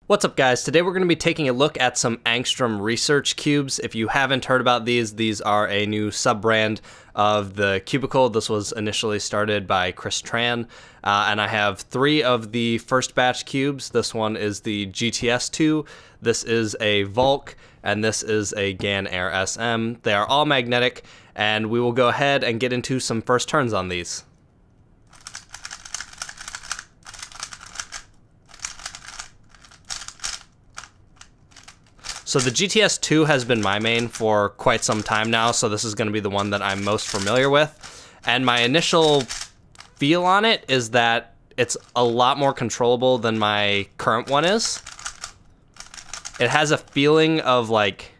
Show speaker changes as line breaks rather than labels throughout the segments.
What's up, guys? Today we're going to be taking a look at some Angstrom research cubes. If you haven't heard about these are a new sub-brand of the cubicle. This was initially started by Chris Tran, and I have 3 of the first batch cubes. This one is the GTS2, this is a Volk, and this is a GAN Air SM. They are all magnetic, and we will go ahead and get into some first turns on these. So the GTS2 has been my main for quite some time now, so this is going to be the one that I'm most familiar with. And my initial feel on it is that it's a lot more controllable than my current one is. It has a feeling of like,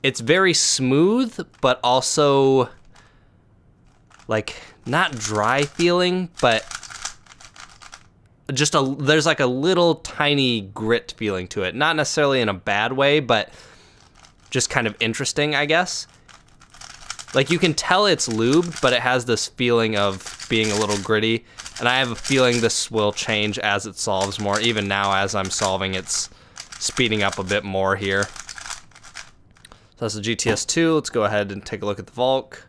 it's very smooth, but also like not dry feeling, but just there's like a little tiny grit feeling to it. Not necessarily in a bad way, but just kind of interesting, I guess. Like you can tell it's lubed, but it has this feeling of being a little gritty. And I have a feeling this will change as it solves more. Even now as I'm solving, it's speeding up a bit more here. So that's the GTS2. Let's go ahead and take a look at the Volk.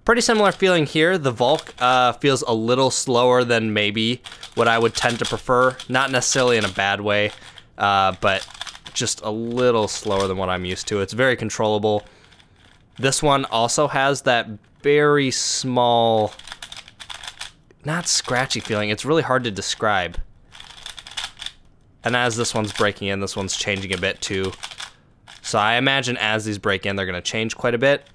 Pretty similar feeling here. The Volk feels a little slower than maybe what I would tend to prefer. Not necessarily in a bad way, but just a little slower than what I'm used to. It's very controllable. This one also has that very small, not scratchy feeling. It's really hard to describe. And as this one's breaking in, this one's changing a bit too. So I imagine as these break in, they're gonna change quite a bit.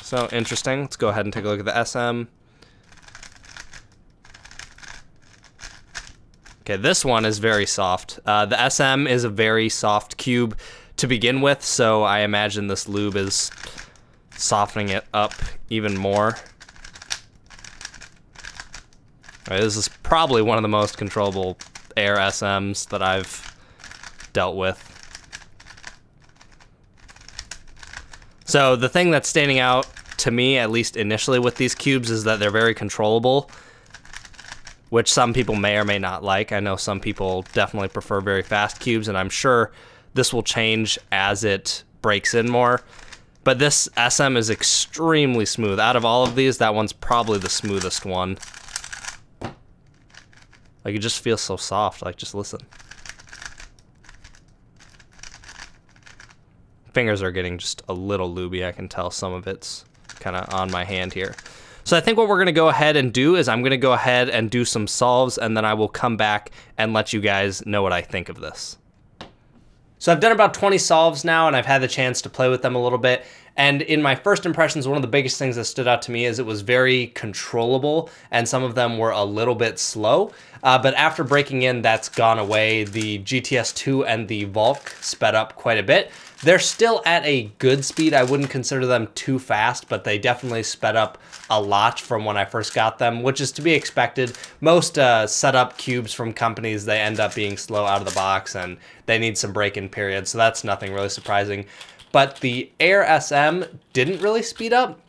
So interesting. Let's go ahead and take a look at the SM. Okay, this one is very soft. The SM is a very soft cube to begin with, so I imagine this lube is softening it up even more. All right, this is probably one of the most controllable Air SMs that I've dealt with. So the thing that's standing out to me, at least initially with these cubes, is that they're very controllable, which some people may or may not like. I know some people definitely prefer very fast cubes, and I'm sure this will change as it breaks in more. But this SM is extremely smooth. Out of all of these, that one's probably the smoothest one. Like, it just feels so soft. Like, just listen. Fingers are getting just a little lubey. I can tell some of it's kind of on my hand here. So I think what we're going to go ahead and do is I'm going to go ahead and do some solves, and then I will come back and let you guys know what I think of this. So I've done about 20 solves now, and I've had the chance to play with them a little bit. And in my first impressions, one of the biggest things that stood out to me is it was very controllable, and some of them were a little bit slow. But after breaking in, that's gone away. The GTS2 and the Volk sped up quite a bit. They're still at a good speed. I wouldn't consider them too fast, but they definitely sped up a lot from when I first got them, which is to be expected. Most setup cubes from companies, they end up being slow out of the box, and they need some break-in periods, so that's nothing really surprising. But the Air SM didn't really speed up.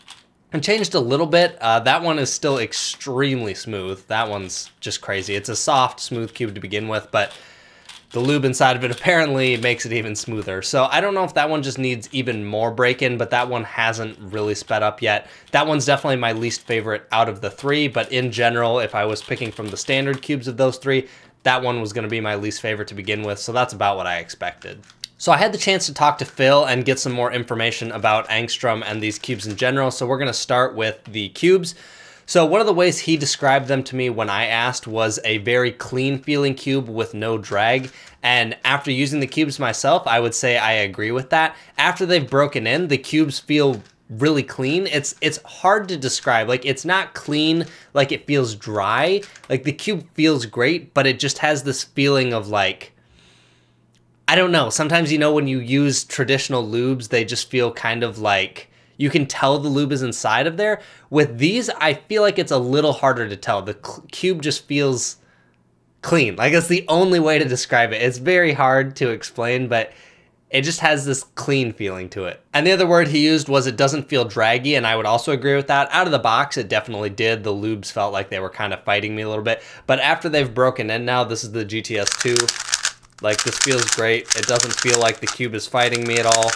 It changed a little bit. That one is still extremely smooth. That one's just crazy. It's a soft, smooth cube to begin with, but the lube inside of it apparently makes it even smoother. So I don't know if that one just needs even more break-in, but that one hasn't really sped up yet. That one's definitely my least favorite out of the 3, but in general, if I was picking from the standard cubes of those 3, that one was gonna be my least favorite to begin with, so that's about what I expected. So I had the chance to talk to Phil and get some more information about Angstrom and these cubes in general, so we're gonna start with the cubes. So one of the ways he described them to me when I asked was a very clean feeling cube with no drag. And after using the cubes myself, I would say I agree with that. After they've broken in, the cubes feel really clean. It's hard to describe. Like, it's not clean, like it feels dry. Like the cube feels great, but it just has this feeling of like, I don't know. Sometimes, you know, when you use traditional lubes, they just feel kind of like, you can tell the lube is inside of there. With these, I feel like it's a little harder to tell. The cube just feels clean. Like, it's the only way to describe it. It's very hard to explain, but It just has this clean feeling to it. And the other word he used was it doesn't feel draggy, and I would also agree with that. Out of the box, it definitely did. The lubes felt like they were kind of fighting me a little bit. But after they've broken in now, this is the GTS2. Like, this feels great. It doesn't feel like the cube is fighting me at all.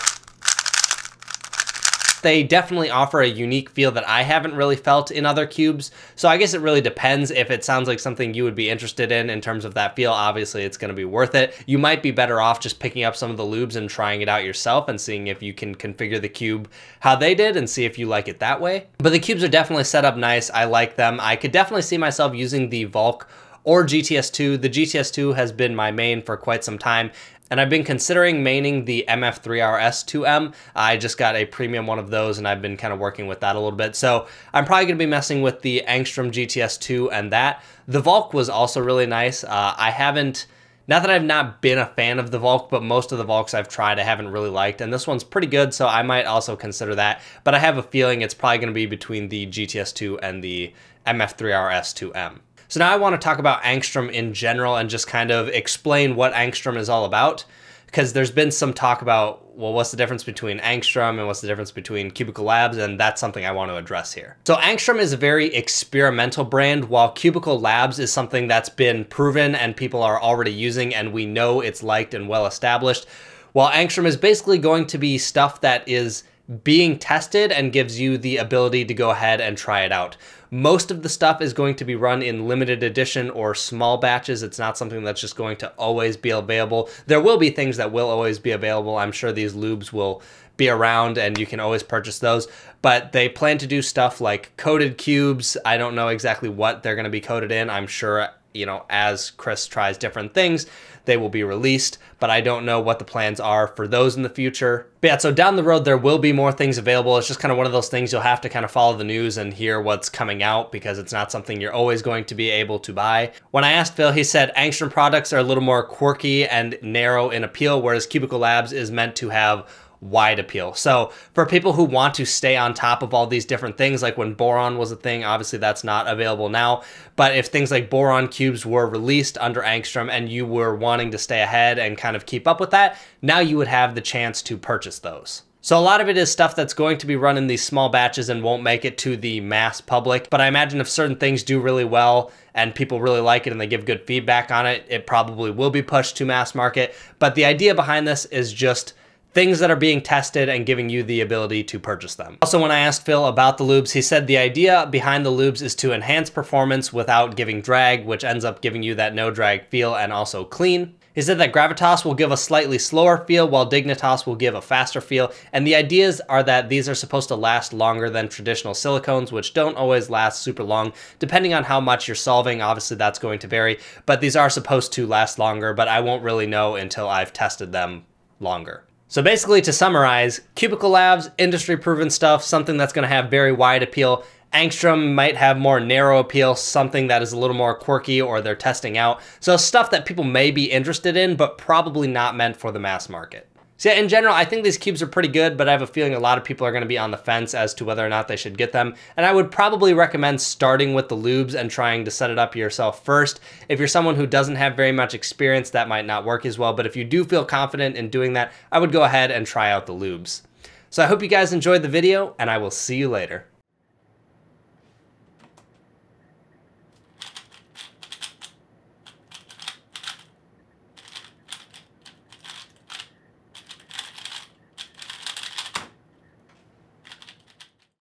They definitely offer a unique feel that I haven't really felt in other cubes. So I guess it really depends. If it sounds like something you would be interested in terms of that feel, obviously it's going to be worth it. You might be better off just picking up some of the lubes and trying it out yourself and seeing if you can configure the cube how they did and see if you like it that way. But the cubes are definitely set up nice. I like them. I could definitely see myself using the Volk or GTS2. The GTS2 has been my main for quite some time, and I've been considering maining the MF3RS2M. I just got a premium one of those, and I've been kind of working with that a little bit. So I'm probably going to be messing with the Angstrom GTS2 and that. The Volk was also really nice. I haven't, not that I've not been a fan of the Volk, but most of the Volks I've tried I haven't really liked, and this one's pretty good, so I might also consider that. But I have a feeling it's probably going to be between the GTS2 and the MF3RS2M. So now I want to talk about Angstrom in general and just kind of explain what Angstrom is all about, because there's been some talk about, well, what's the difference between Angstrom and what's the difference between Cubicle Labs, and that's something I want to address here. So Angstrom is a very experimental brand, while Cubicle Labs is something that's been proven and people are already using, and we know it's liked and well established. While Angstrom is basically going to be stuff that is being tested and gives you the ability to go ahead and try it out. Most of the stuff is going to be run in limited edition or small batches. It's not something that's just going to always be available. There will be things that will always be available. I'm sure these lubes will be around and you can always purchase those, but they plan to do stuff like coated cubes. I don't know exactly what they're going to be coated in. I'm sure, you know, as Chris tries different things, they will be released, but I don't know what the plans are for those in the future. But yeah, so down the road, there will be more things available. It's just kind of one of those things you'll have to kind of follow the news and hear what's coming out, because it's not something you're always going to be able to buy. When I asked Phil, he said Angstrom products are a little more quirky and narrow in appeal, whereas Cubicle Labs is meant to have wide appeal. So for people who want to stay on top of all these different things, like when boron was a thing, obviously that's not available now, but if things like boron cubes were released under Angstrom and you were wanting to stay ahead and kind of keep up with that, now you would have the chance to purchase those. So a lot of it is stuff that's going to be run in these small batches and won't make it to the mass public, but I imagine if certain things do really well and people really like it and they give good feedback on it, it probably will be pushed to mass market. But the idea behind this is just things that are being tested and giving you the ability to purchase them. Also, when I asked Phil about the lubes, he said the idea behind the lubes is to enhance performance without giving drag, which ends up giving you that no drag feel and also clean. He said that Gravitas will give a slightly slower feel while Dignitas will give a faster feel. And the ideas are that these are supposed to last longer than traditional silicones, which don't always last super long. Depending on how much you're solving, obviously that's going to vary, but these are supposed to last longer, but I won't really know until I've tested them longer. So basically, to summarize, Cubicle Labs, industry-proven stuff, something that's going to have very wide appeal. Angstrom might have more narrow appeal, something that is a little more quirky or they're testing out. So stuff that people may be interested in, but probably not meant for the mass market. So yeah, in general, I think these cubes are pretty good, but I have a feeling a lot of people are going to be on the fence as to whether or not they should get them. And I would probably recommend starting with the lubes and trying to set it up yourself first. If you're someone who doesn't have very much experience, that might not work as well. But if you do feel confident in doing that, I would go ahead and try out the lubes. So I hope you guys enjoyed the video, and I will see you later.